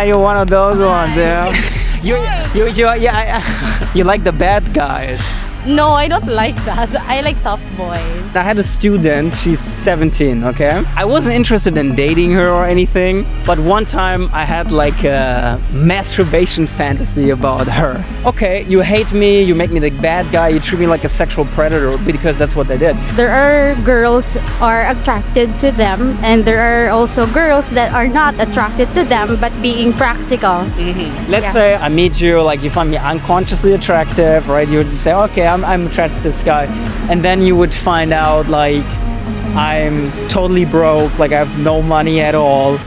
You're one of those ones, yeah. You like the bad guys. No, I don't like that. I like soft boys. I had a student, she's 17, okay? I wasn't interested in dating her or anything, but one time I had like a masturbation fantasy about her. Okay, you hate me, you make me the bad guy, you treat me like a sexual predator because that's what they did. There are girls are attracted to them, and there are also girls that are not attracted to them but being practical. Let's say I meet you, like you find me unconsciously attractive, right? You would say, okay, I'm attracted to this guy, and then you would find out like I'm totally broke, like I have no money at all.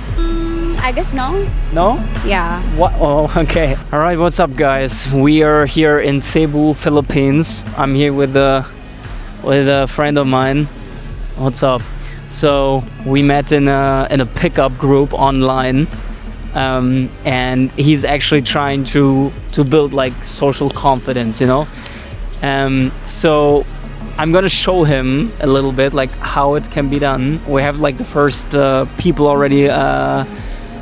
I guess no. No? Yeah. What? Oh, okay. All right. What's up, guys? We are here in Cebu, Philippines. I'm here with a friend of mine. What's up? So we met in a pickup group online. And he's actually trying to build like social confidence, you know. So I'm gonna show him a little bit like how it can be done. We have like the first people already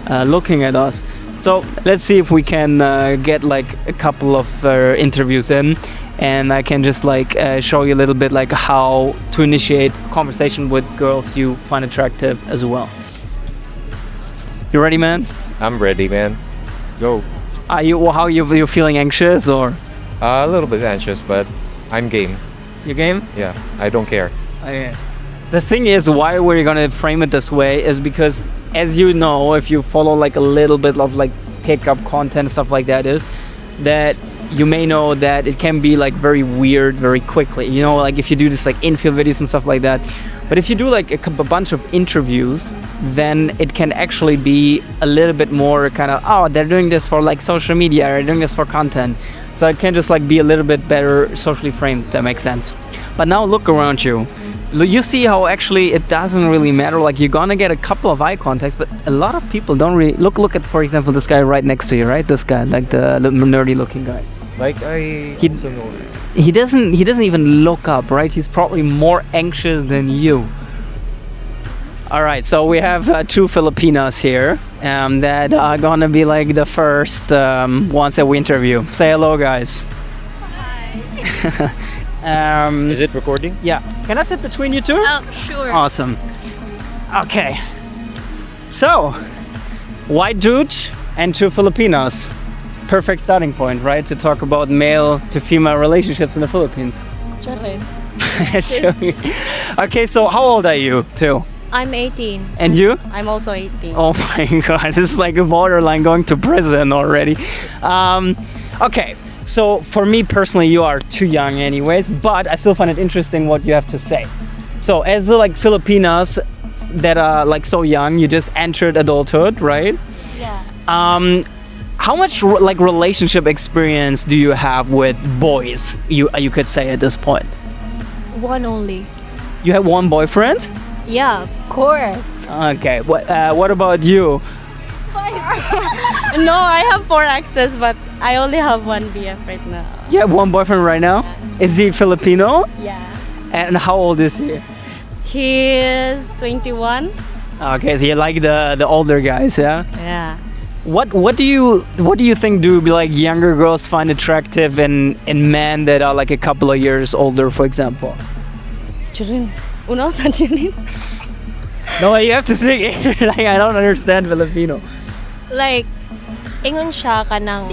looking at us. So let's see if we can get like a couple of interviews in, and I can just like show you a little bit like how to initiate conversation with girls you find attractive as well. You ready, man? I'm ready, man. Go. Are you? How you feeling anxious or? A little bit anxious, but I'm game. You game? Yeah, I don't care. Okay. The thing is, why we're gonna frame it this way is because, as you know, if you follow like a little bit of like pickup content stuff like that, is that you may know that it can be like very weird very quickly. You know, like if you do this like infill videos and stuff like that. But if you do like a bunch of interviews, then it can actually be a little bit more kind of, oh, they're doing this for like social media, or they're doing this for content. So it can just like be a little bit better socially framed, if that makes sense. But now look around you. You see how actually it doesn't really matter. Like you're gonna get a couple of eye contacts, but a lot of people don't really look at, for example, this guy right next to you, right? This guy, like the nerdy looking guy. Like I also know. He doesn't even look up, right? He's probably more anxious than you. All right, so we have two Filipinas here that are gonna be like the first ones that we interview. Say hello, guys. Hi. Is it recording? Yeah. Can I sit between you two? Oh, sure. Awesome. Okay. So, white dude and two Filipinos. Perfect starting point, right? To talk about male to female relationships in the Philippines. Okay, so how old are you two? I'm 18. And you? I'm also 18. Oh my god, this is like a borderline going to prison already. Okay, so for me personally, you are too young anyways, but I still find it interesting what you have to say. So as like Filipinas that are like so young, you just entered adulthood, right? Yeah. How much like relationship experience do you have with boys? You could say at this point. One only. You have one boyfriend? Yeah, of course. Okay. What about you? No, I have 4 exes, but I only have one BF right now. You have one boyfriend right now? Is he Filipino? Yeah. And how old is he? He is 21. Okay, so you like the older guys, yeah? Yeah. What do you think do like younger girls find attractive in men that are like a couple of years older, for example? No, you have to speak English. Like I don't understand Filipino. Like, ingon siya kanang.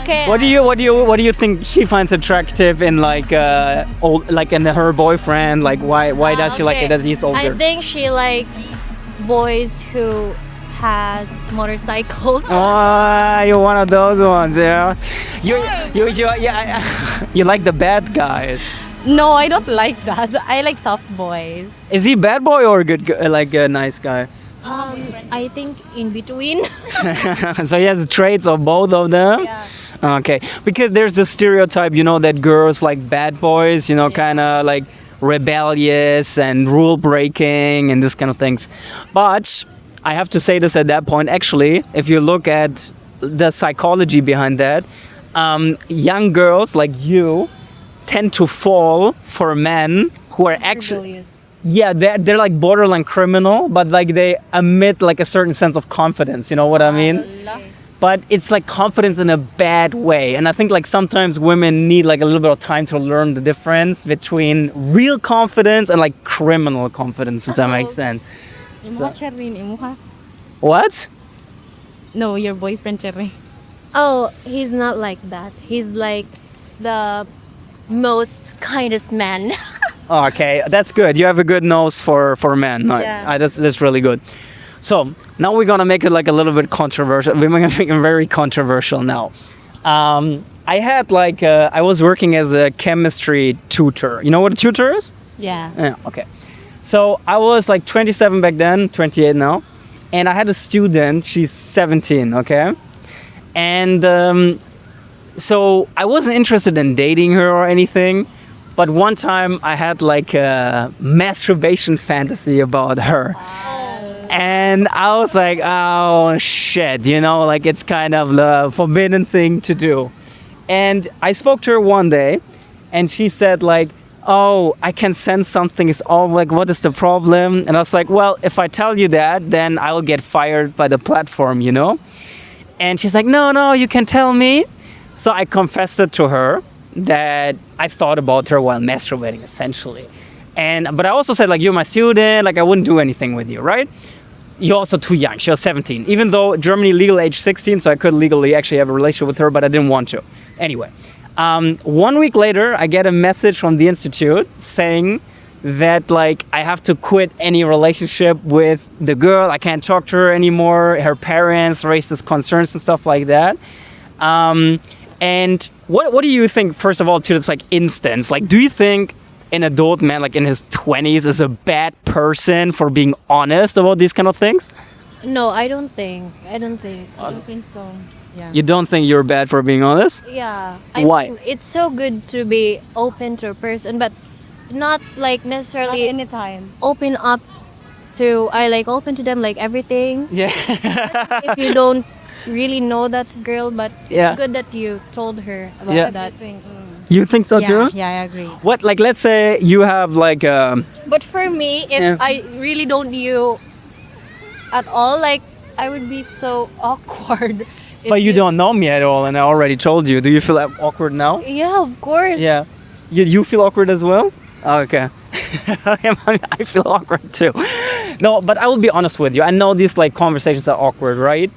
Okay. What do you think she finds attractive in like in her boyfriend? Like why does she like it as he's older? I think she likes boys who has motorcycles. Oh, you're one of those ones, yeah. You like the bad guys. No, I don't like that. I like soft boys. Is he bad boy or good, like a nice guy? I think in between. So he has traits of both of them? Yeah. Okay, because there's the stereotype, you know, that girls like bad boys, you know, kind of like rebellious and rule breaking and this kind of things. But I have to say this at that point, actually, if you look at the psychology behind that, young girls like you tend to fall for men who are actually... yeah, they're like borderline criminal, but like they emit like a certain sense of confidence. You know what I mean? But it's like confidence in a bad way, and I think like sometimes women need like a little bit of time to learn the difference between real confidence and like criminal confidence, if that makes sense. So- What? No, your boyfriend, Cherry. Oh, he's not like that. He's like the most kindest man. Oh, okay, that's good. You have a good nose for men. No, Yeah. that's really good. So now we're gonna make it like a little bit controversial. We're gonna make it very controversial now. I had like I was working as a chemistry tutor. You know what a tutor is? Yeah. Yeah. Okay. So I was like 27 back then, 28 now, and I had a student. She's 17. Okay, and so I wasn't interested in dating her or anything. But one time I had like a masturbation fantasy about her. And I was like, oh shit, you know, like it's kind of the forbidden thing to do. And I spoke to her one day and she said like, oh, I can sense something is all like, what is the problem? And I was like, well, if I tell you that, then I will get fired by the platform, you know? And she's like, no, you can tell me. So I confessed it to her that I thought about her while masturbating, essentially. But I also said, like, you're my student, like, I wouldn't do anything with you, right? You're also too young. She was 17. Even though Germany legal age 16, so I could legally actually have a relationship with her, but I didn't want to. Anyway, 1 week later, I get a message from the institute saying that, like, I have to quit any relationship with the girl. I can't talk to her anymore. Her parents raised these concerns and stuff like that. And what do you think, first of all, to this like instance? Like, do you think an adult man, like in his 20s, is a bad person for being honest about these kind of things? No, I don't think. I don't think so. Yeah. You don't think you're bad for being honest? Yeah. Why? mean, it's so good to be open to a person, but not like necessarily Anytime. open up open to them like everything. Yeah. If you don't really know that girl, but it's Yeah. good that you told her about Yeah. that. You think so too? Yeah, I agree. What, like, let's say you have like But for me, if Yeah. I really don't know you at all, like I would be so awkward. if but you don't know me at all, and I already told you. Do you feel awkward now? Yeah, of course. Yeah. You feel awkward as well? Oh, okay. I feel awkward too. No, but I will be honest with you. I know these like conversations are awkward, right?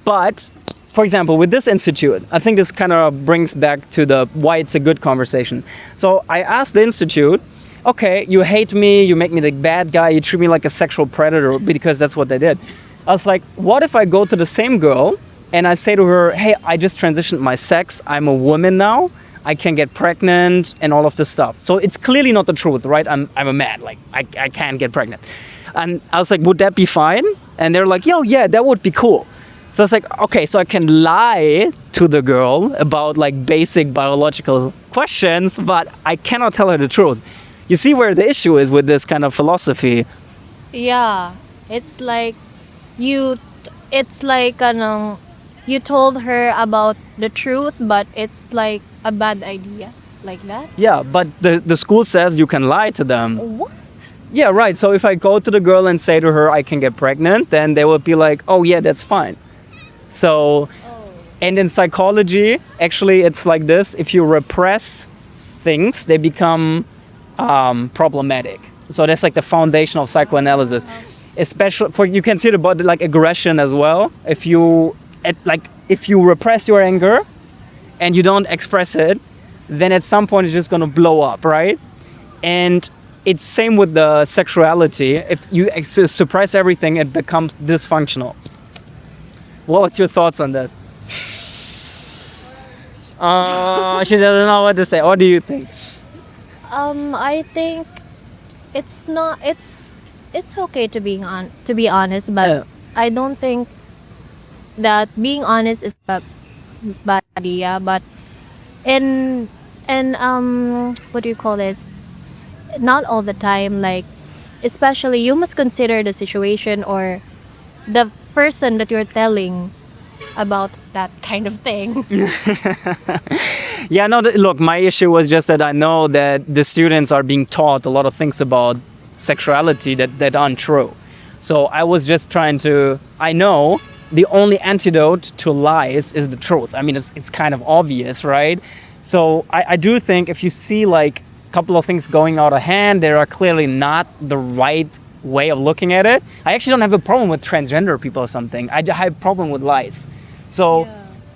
But for example, with this institute, I think this kind of brings back to the why it's a good conversation. So I asked the institute, okay, you hate me, you make me the bad guy, you treat me like a sexual predator, because that's what they did. I was like, what if I go to the same girl and I say to her, hey, I just transitioned my sex, I'm a woman now, I can get pregnant and all of this stuff. So it's clearly not the truth, right? I'm a man, like I can't get pregnant. And I was like, would that be fine? And they're like, yo, yeah, that would be cool. So it's like, okay, so I can lie to the girl about like basic biological questions, but I cannot tell her the truth. You see where the issue is with this kind of philosophy? Yeah, it's like you told her about the truth, but it's like a bad idea, like that. Yeah, but the school says you can lie to them. What? Yeah, right. So if I go to the girl and say to her I can get pregnant, then they will be like, oh yeah, that's fine. So, and in psychology, actually it's like this. If you repress things, they become problematic. So that's like the foundation of psychoanalysis. Especially for, you can see it about like aggression as well. If you repress your anger and you don't express it, then at some point it's just going to blow up, right? And it's same with the sexuality. If you suppress everything, it becomes dysfunctional. What's your thoughts on this? She doesn't know what to say. What do you think? I think it's not. It's okay to be honest, but I don't think that being honest is a bad idea. But in what do you call this? Not all the time. Like, especially you must consider the situation or the person that you're telling about that kind of thing. Yeah, no, look, my issue was just that I know that the students are being taught a lot of things about sexuality that aren't true. So I was just trying to. I know the only antidote to lies is the truth. I mean, it's kind of obvious, right? So I do think if you see like a couple of things going out of hand, they are clearly not the right way of looking at it. I actually don't have a problem with transgender people or something. I have a problem with lies. So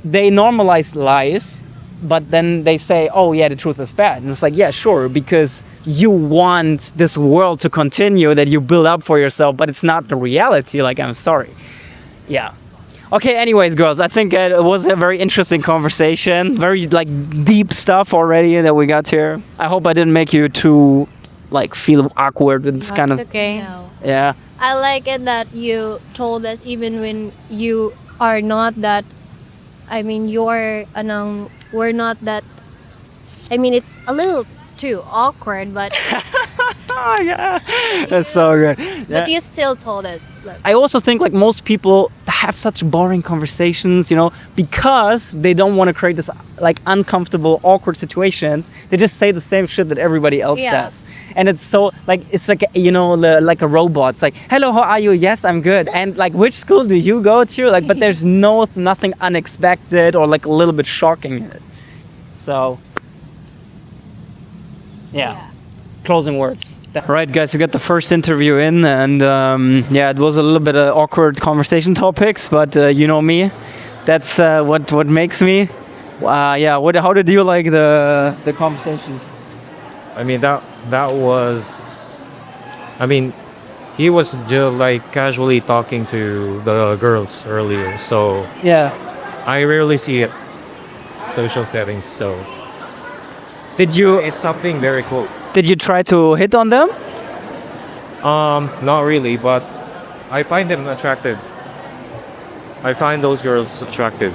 they normalize lies, but then they say, oh yeah, the truth is bad. And it's like, yeah, sure, because you want this world to continue that you build up for yourself, but it's not the reality. Like, I'm sorry. Yeah. Okay, anyways, girls, I think it was a very interesting conversation. Very, like, deep stuff already that we got here. I hope I didn't make you too, like, feel awkward with this kind of... Okay. No. Yeah. I like it that you told us even when you are not that. I mean, we're not that. I mean, it's a little too awkward, but Oh, yeah. That's so good. but you still told us. Like, I also think like most people have such boring conversations, you know, because they don't want to create this like uncomfortable, awkward situations. They just say the same shit that everybody else says, and it's so like it's like, you know, like a robot. It's like, hello, how are you? Yes, I'm good. And like, which school do you go to? Like, but there's nothing unexpected or like a little bit shocking in it. So, yeah. Closing words. Right, guys, we got the first interview in, and yeah, it was a little bit of awkward conversation topics, but you know me, that's what makes me. Yeah, how did you like the conversations? I mean, that was. I mean, he was just like casually talking to the girls earlier, so Yeah. I rarely see it social settings. So Did you it's something very cool. try to hit on them? Not really, but I find them attractive. I find those girls attractive.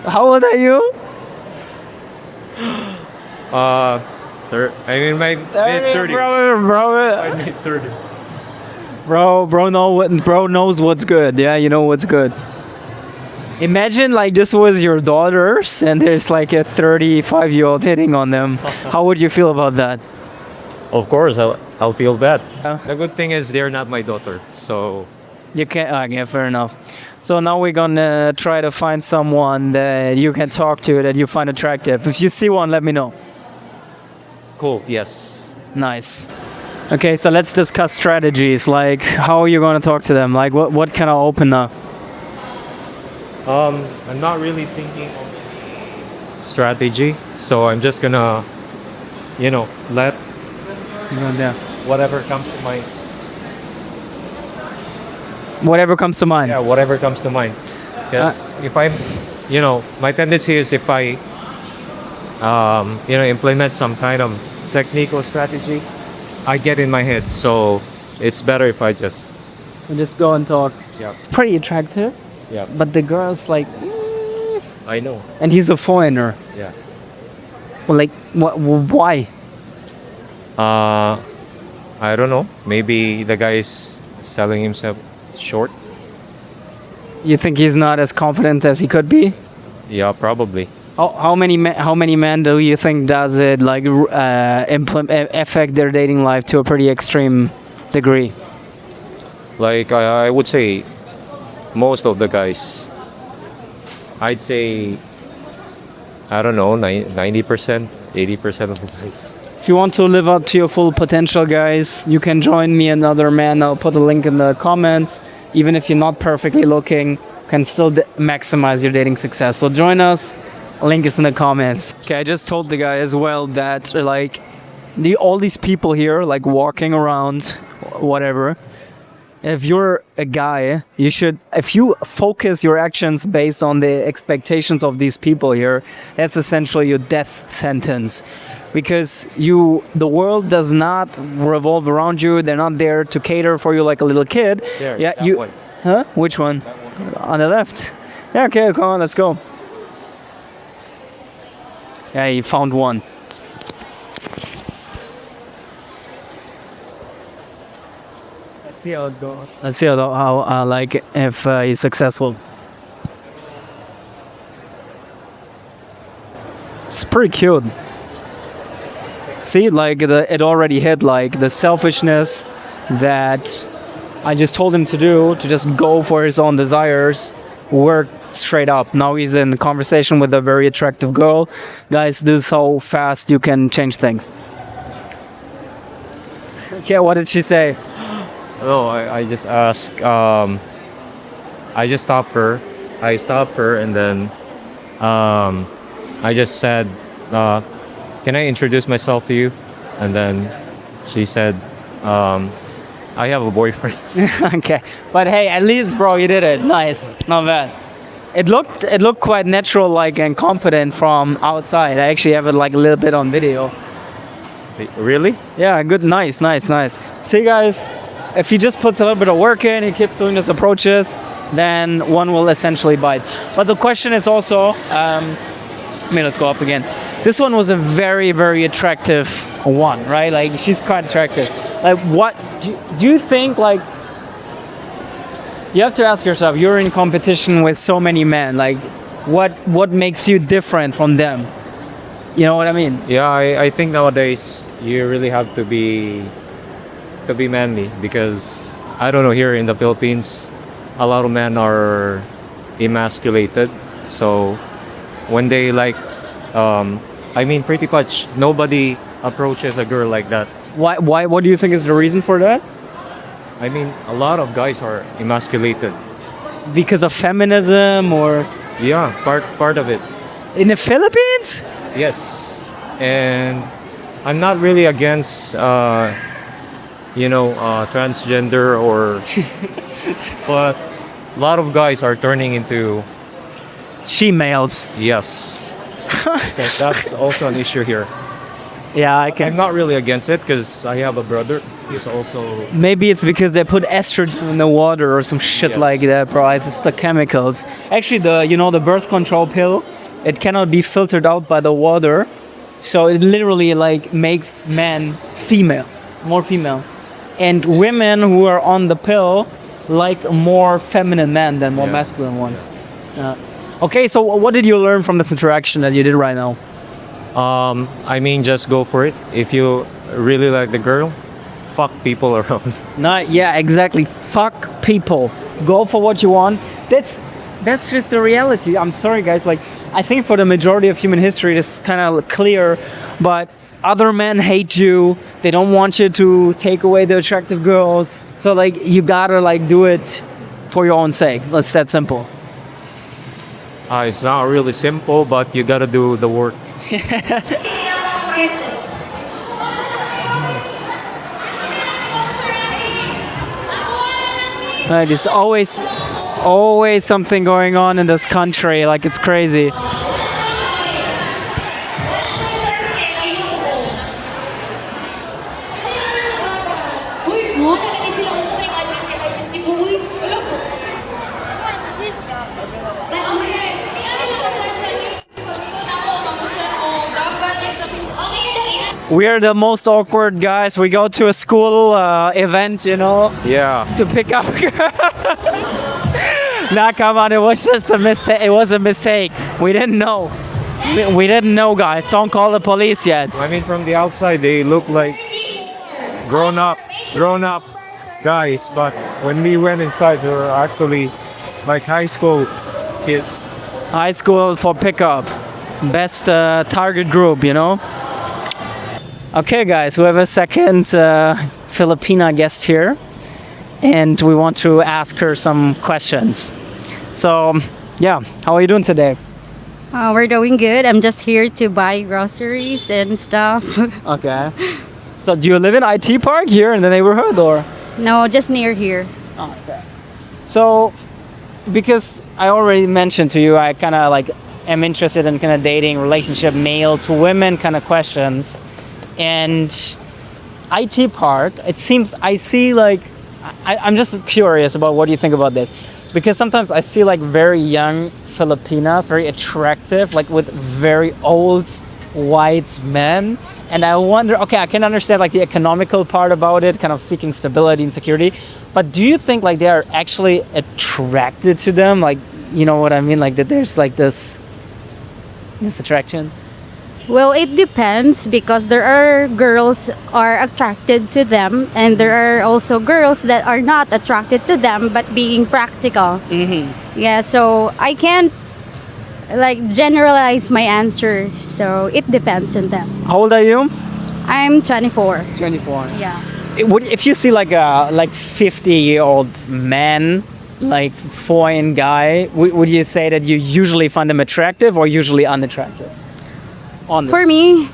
How old are you? I mean, my mid 30s. Bro, My mid 30s. bro knows what's good. Yeah, you know what's good. Imagine like this was your daughters and there's like a 35-year-old hitting on them. How would you feel about that? Of course, I'll feel bad. Yeah. The good thing is they're not my daughter, so You can't. Yeah, fair enough. So now we're gonna try to find someone that you can talk to that you find attractive. If you see one, let me know. cool. Yes. Nice. Okay, so let's discuss strategies. Like, how are you gonna talk to them? Like, what can I open up? I'm not really thinking of strategy, so I'm just gonna, let whatever comes to mind. Whatever comes to mind. Yeah, whatever comes to mind. Because if I'm, my tendency is if I, implement some kind of technique or strategy, I get in my head. So it's better if I just, Just go and talk. yeah, Pretty attractive, yeah, but the girl's like, I know. and he's a foreigner. Yeah. Well, like, why? I don't know. Maybe the guy's selling himself short. You think he's not as confident as he could be? Yeah, probably. How many men do you think does it like affect their dating life to a pretty extreme degree? Like I would say, most of the guys. I'd say, I don't know, 90%, 80% of the guys. If you want to live up to your full potential, guys, you can join me and other men. I'll put a link in the comments. Even if you're not perfectly looking, you can still maximize your dating success. So join us. Link is in the comments. Okay, I just told the guy as well that like all these people here like walking around, whatever. If you're a guy, if you focus your actions based on the expectations of these people here, that's essentially your death sentence. Because the world does not revolve around you. They're not there to cater for you like a little kid. There, yeah, that one. Huh? Which one? On the left. Yeah, okay, come on, let's go. Yeah, you found one. Let's see how it goes. Let's see how like if he's successful. It's pretty cute. See, like it already hit, like the selfishness that I just told him to do, to just go for his own desires, worked straight up. Now he's in conversation with a very attractive girl. Guys, this is how fast you can change things. Okay, what did she say? No, I just asked. I just stopped her. I stopped her, and then I just said, "Can I introduce myself to you?" And then she said, "I have a boyfriend." Okay, but hey, at least, bro, you did it. Nice, not bad. It looked quite natural, like, and confident from outside. I actually have it like a little bit on video. Really? Yeah, good, nice. See, guys, if he just puts a little bit of work in, he keeps doing these approaches, then one will essentially bite. But the question is also, let's go up again. This one was a very, very attractive one, right? Like, she's quite attractive. Like, what do you think? Like, you have to ask yourself. You're in competition with so many men. Like, what makes you different from them? You know what I mean? Yeah, I think nowadays you really have to be manly, because I don't know, here in the Philippines, a lot of men are emasculated. So when they like, pretty much nobody approaches a girl like that. Why? What do you think is the reason for that? I mean, a lot of guys are emasculated. Because of feminism, or Yeah, part of it. in the Philippines? Yes, and I'm not really against, transgender or, but a lot of guys are turning into, She-males. yes. So that's also an issue here. Yeah, I I'm can. not really against it because I have a brother. He's also, Maybe it's because they put estrogen in the water or some shit Yes. like that, bro. It's the chemicals. Actually, the birth control pill, it cannot be filtered out by the water, so it literally like makes men more female, and women who are on the pill like more feminine men than more Yeah. masculine ones. Okay, so what did you learn from this interaction that you did right now? just go for it. If you really like the girl, fuck people around. Yeah, exactly. Fuck people. Go for what you want. That's just the reality. I'm sorry, guys. Like, I think for the majority of human history, this is kind of clear. But other men hate you. They don't want you to take away the attractive girls. So, like, you gotta like do it for your own sake. It's that simple. It's not really simple, but you gotta do the work. Right, it's always something going on in this country. Like, it's crazy. We are the most awkward guys. We go to a school event, Yeah. to pick up a girl. Nah, come on, it was just a mistake. It was a mistake. We didn't know. We didn't know, guys. Don't call the police yet. I mean, from the outside, they look like grown up guys, but when we went inside, they were actually like high school kids. High school for pickup. Best target group, Okay, guys, we have a second Filipina guest here, and we want to ask her some questions. So, yeah, how are you doing today? We're doing good. I'm just here to buy groceries and stuff. Okay. So, do you live in IT Park here in the neighborhood, or? No, just near here. Oh, okay. So, because I already mentioned to you, I kind of like am interested in kind of dating, relationship, male to women kind of questions. And IT Park, it seems I see like, I'm just curious about what you think about this. Because sometimes I see like very young Filipinas, very attractive, like with very old white men. And I wonder, okay, I can understand like the economical part about it, kind of seeking stability and security. But do you think like they are actually attracted to them? Like, you know what I mean? Like that there's like this attraction? Well, it depends because there are girls are attracted to them, and there are also girls that are not attracted to them, but being practical. Yeah, so I can't like generalize my answer. So it depends on them. How old are you? I'm 24. 24. Yeah. If you see like a 50-year-old man, like foreign guy, would you say that you usually find them attractive or usually unattractive? Honest. For me,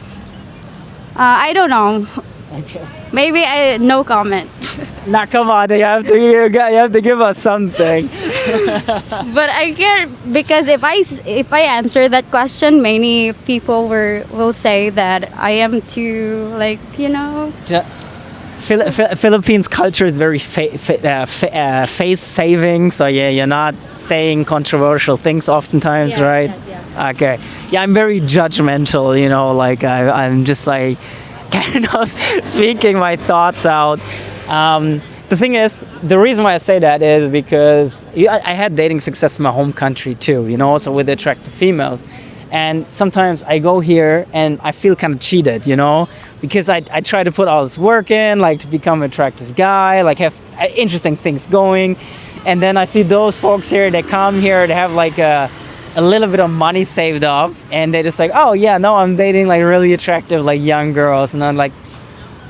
I don't know. Okay. Maybe no comment. Now come on, you have to give us something. But I can't because if I answer that question, many people will say that I am too like Philippines culture is very face saving, so yeah, you're not saying controversial things oftentimes, Yeah, right? yes, Okay. Yeah, I'm very judgmental, like I'm just like kind of speaking my thoughts out. The thing is, the reason why I say that is because I had dating success in my home country too, also with attractive females. And sometimes I go here and I feel kind of cheated, because I try to put all this work in, like to become an attractive guy, like have interesting things going. And then I see those folks here, they come here, they have like a little bit of money saved up, and they just like, oh yeah, no, I'm dating like really attractive like young girls. And I'm like,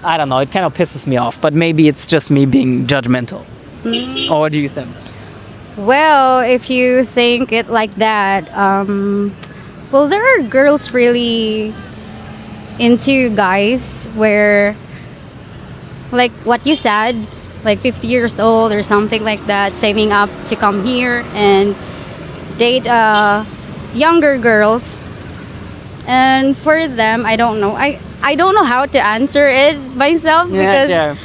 I don't know, it kind of pisses me off, but maybe it's just me being judgmental. Or what do you think? Well, if you think it like that, well, there are girls really into guys where, like what you said, like 50 years old or something like that, saving up to come here and date younger girls. And for them, I don't know. I don't know how to answer it myself because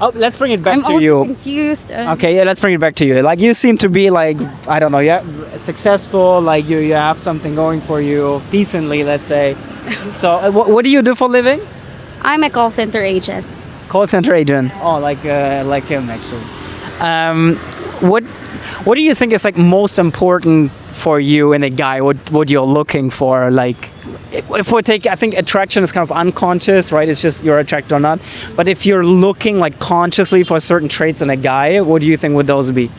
Oh, let's bring it back I'm to also you. confused. Okay, yeah, let's bring it back to you. Like you seem to be like, I don't know, yeah, successful, like you have something going for you decently, let's say. So what do you do for a living? I'm a call center agent. Call center agent. Oh, like him actually. What do you think is like most important for you in a guy? What you're looking for? Like, if we take, I think attraction is kind of unconscious, right? It's just you're attracted or not. But if you're looking like consciously for certain traits in a guy, what do you think would those be?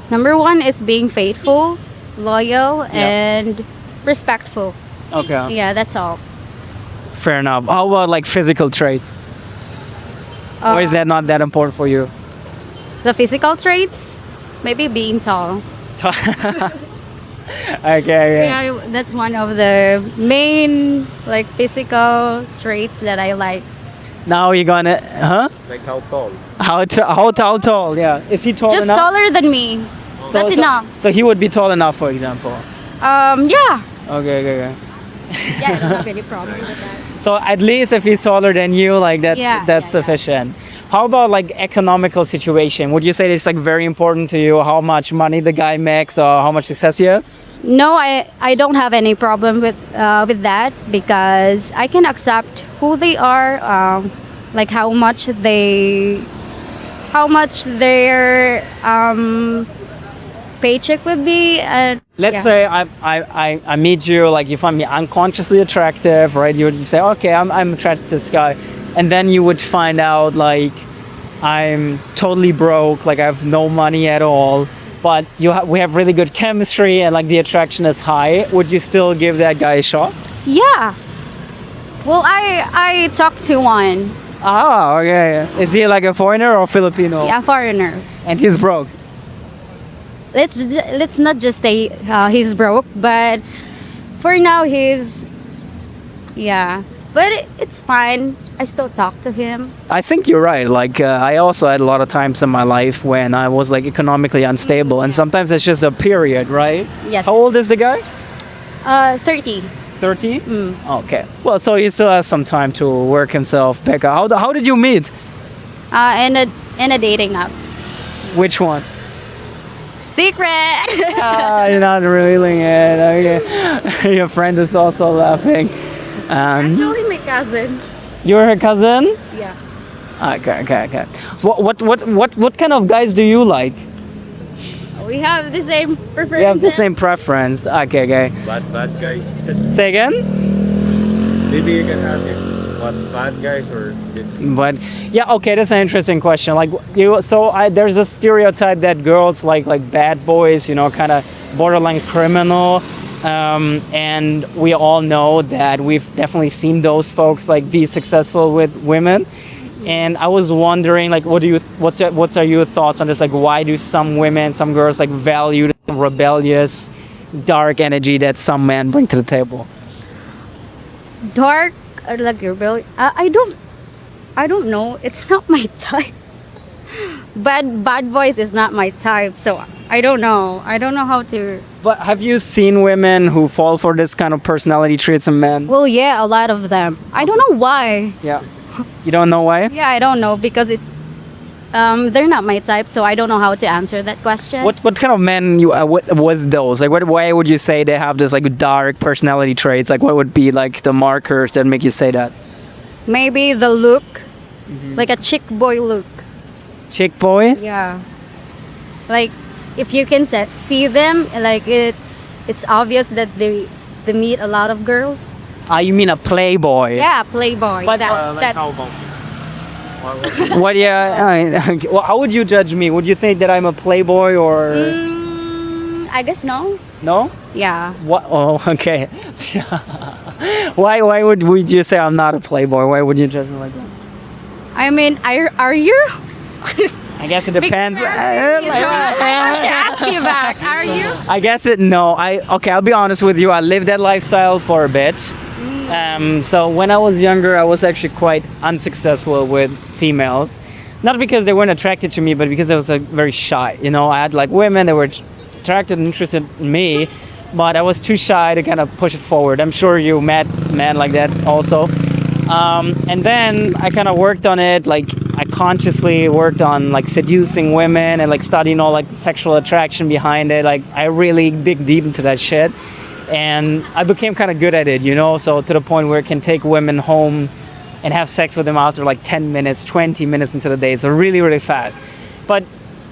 Number one is being faithful, loyal, and respectful. Okay. Yeah, that's all. Fair enough. How about like physical traits? Or is that not that important for you? The physical traits, maybe being tall. Okay. Yeah, that's one of the main like physical traits that I like. Now you're gonna, Like how tall? How tall? Yeah. Is he tall Just enough? taller than me. That's enough. So he would be tall enough, for example. Yeah. Okay. Yeah, I don't have any problem with that. So at least if he's taller than you, like that's sufficient. How about like economical situation? Would you say it's like very important to you how much money the guy makes or how much success he has? No, I don't have any problem with that because I can accept who they are, like how much their paycheck would be. And Let's say I meet you, like you find me unconsciously attractive, right? You would say, okay, I'm attracted to this guy. And then you would find out like I'm totally broke, like I have no money at all. But we have really good chemistry and like the attraction is high. Would you still give that guy a shot? Yeah. Well, I talked to one. Ah, okay. Is he like a foreigner or Filipino? Yeah, foreigner. And he's broke. Let's not just say he's broke, but for now he's but it's fine. I still talk to him. I think you're right. Like I also had a lot of times in my life when I was like economically unstable, and sometimes it's just a period, right? Yes. How old is the guy? 30. 30? Okay. Well, so he still has some time to work himself back out. How did you meet? In a dating app. Which one? Secret. You're not revealing it. Okay. Your friend is also laughing. Actually, my cousin. You're her cousin? Yeah. Okay. What kind of guys do you like? We have the same preference. We have the same preference. Okay. Bad guys. Say again? Maybe you can ask him what bad guys or good. But yeah, okay, that's an interesting question. Like there's a stereotype that girls like bad boys, you know, kind of borderline criminal. And we all know that we've definitely seen those folks like be successful with women. And I was wondering, like, what are your thoughts on this? Like, why do some women, some girls, like, value the rebellious, dark energy that some men bring to the table? Dark or like rebellion. I don't know. It's not my type. Bad boys is not my type, so I don't know. I don't know how to. But have you seen women who fall for this kind of personality traits in men? Well, yeah, a lot of them. I don't know why. Yeah. You don't know why? Yeah, I don't know because they're not my type, so I don't know how to answer that question. What kind of men was those? Like, why would you say they have this like dark personality traits? Like, what would be like the markers that make you say that? Maybe the look, like a chick boy look. Chick boy? Yeah. Like, if you can see them, like it's obvious that they meet a lot of girls. You mean a playboy? Yeah, playboy. But that's what? Yeah. Well, how would you judge me? Would you think that I'm a playboy or? I guess no. No? Yeah. What? Oh, okay. Why would you say I'm not a playboy? Why would you judge me like that? I mean, are you? I guess it depends. I have to ask you back. Are you? I guess no. I'll be honest with you. I lived that lifestyle for a bit. So when I was younger, I was actually quite unsuccessful with females. Not because they weren't attracted to me, but because I was very shy. You know, I had like women that were attracted and interested in me, but I was too shy to kind of push it forward. I'm sure you met men like that also. And then I kind of worked on it. Like I consciously worked on like seducing women and like studying all like the sexual attraction behind it. Like I really dig deep into that shit. And I became kind of good at it, you know, so to the point where I can take women home and have sex with them after like 10 minutes, 20 minutes into the day. So really, really fast. But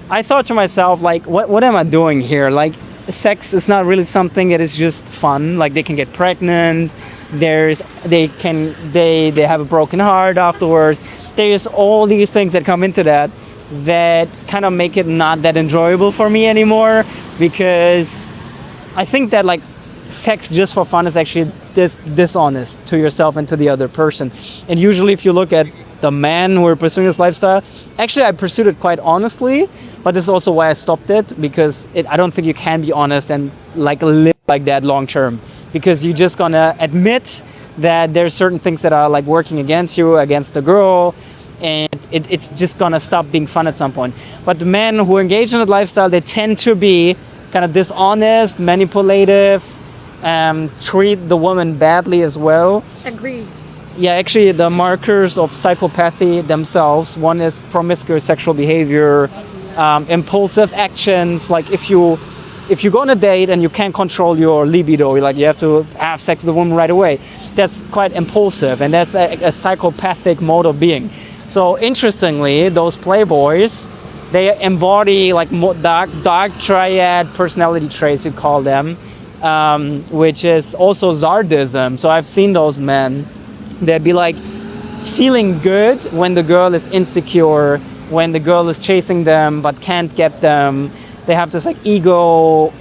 I thought to myself, like, what am I doing here? Like, sex is not really something that is just fun. Like, they can get pregnant. They have a broken heart afterwards. There's all these things that come into that kind of make it not that enjoyable for me anymore, because I think that like sex just for fun is actually dishonest to yourself and to the other person. And usually if you look at the men who are pursuing this lifestyle, actually I pursued it quite honestly, but this is also why I stopped it, because I don't think you can be honest and like live like that long term, because you're just gonna admit that there's certain things that are like working against you, against the girl, and it's just gonna stop being fun at some point. But the men who engage in that lifestyle, they tend to be kind of dishonest, manipulative, treat the woman badly as well. Agreed. Yeah, actually the markers of psychopathy themselves, one is promiscuous sexual behavior, impulsive actions. Like if you go on a date and you can't control your libido, like you have to have sex with the woman right away, that's quite impulsive, and that's a psychopathic mode of being. So interestingly, those playboys, they embody like dark triad personality traits, you call them, which is also Zardism. So I've seen those men, they'd be like feeling good when the girl is insecure, when the girl is chasing them but can't get them. They have this like ego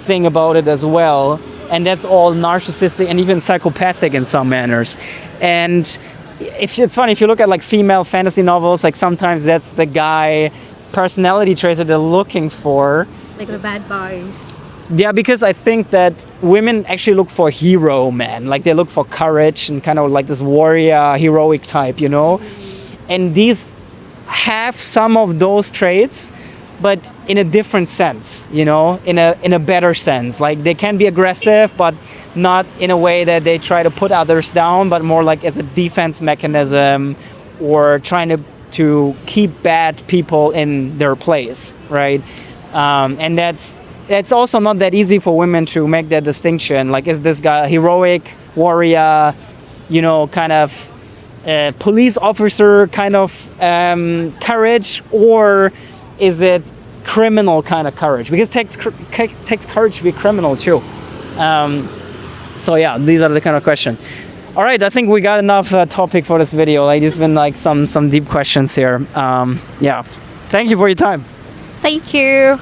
thing about it as well, and that's all narcissistic and even psychopathic in some manners. And it's funny, if you look at like female fantasy novels, like sometimes that's the guy personality traits that they're looking for, Like the bad guys. yeah, because I think that women actually look for hero men. Like they look for courage and kind of like this warrior, heroic type, you know? And these have some of those traits, but in a different sense, you know? In a better sense. Like they can be aggressive, but not in a way that they try to put others down, but more like as a defense mechanism, or trying to keep bad people in their place, right? And it's also not that easy for women to make that distinction. Like, is this guy a heroic warrior, you know, kind of police officer kind of courage, or is it criminal kind of courage? Because it takes courage to be criminal too. So yeah, these are the kind of questions. All right, I think we got enough topic for this video. Like, there's been like some deep questions here. Yeah, thank you for your time. Thank you.